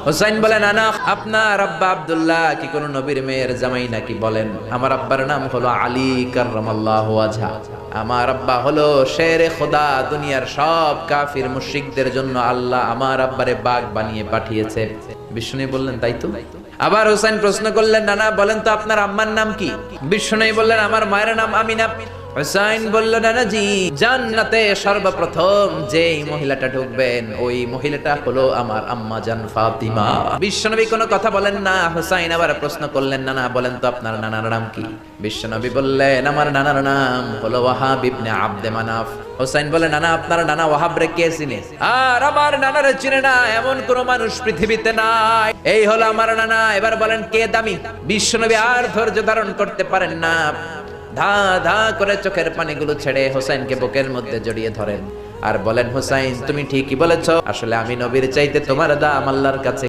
হুসাইন বলে, নানা আপনার আব্বা আব্দুল্লাহ কি কোন নবীর মেয়ের জামাই নাকি? বলেন, আমার আব্বার নাম হলো আলী কাররামাল্লাহু ওয়াজহা। আমার আব্বা হলো শেরে খোদা, দুনিয়ার সব কাফির মুশরিকদের জন্য আল্লাহ আমার আব্বারে বাঘ বানিয়ে পাঠিয়েছে। বিষ্ণু বললেন, তাই তো? আবার হুসাইন প্রশ্ন করলেন, নানা বলেন তো আপনার আম্মার নাম কি? বিষ্ণু বললেন, আমার মায়ের নাম আমিনা। হুসাইন বলল, নানাজি জান্নাতে সর্বপ্রথম যেই মহিলাটা ঢুকবেন ওই মহিলাটা হলো আমার আম্মা জান ফাতিমা। বিশ্বনবী কোনো কথা বলেন না। হুসাইন আবার প্রশ্ন করলেন, নানা বলেন তো আপনার নানার নাম কি? বিশ্বনবী বললেন, আমার নানার নাম হলো ওয়াহাব ইবনে আব্দে মানাফ। হুসাইন বলে, নানা আপনার নানা ওয়াহাব রে কে চিনে? আর আমার নানারে চিনে না এমন কোন মানুষ পৃথিবীতে নাই। এই হলো আমার নানা। এবার বলেন কে দামি? বিশ্বনবী আর ধৈর্য ধারণ করতে পারেন না, ধা ধা করে চোখের পানিগুলো ছেড়ে হোসাইনকে বুকের মধ্যে জড়িয়ে ধরেন আর বলেন, হোসাইন তুমি ঠিকই বলেছ, আসলে আমি নবীর চাইতে তোমার দাম আল্লাহর কাছে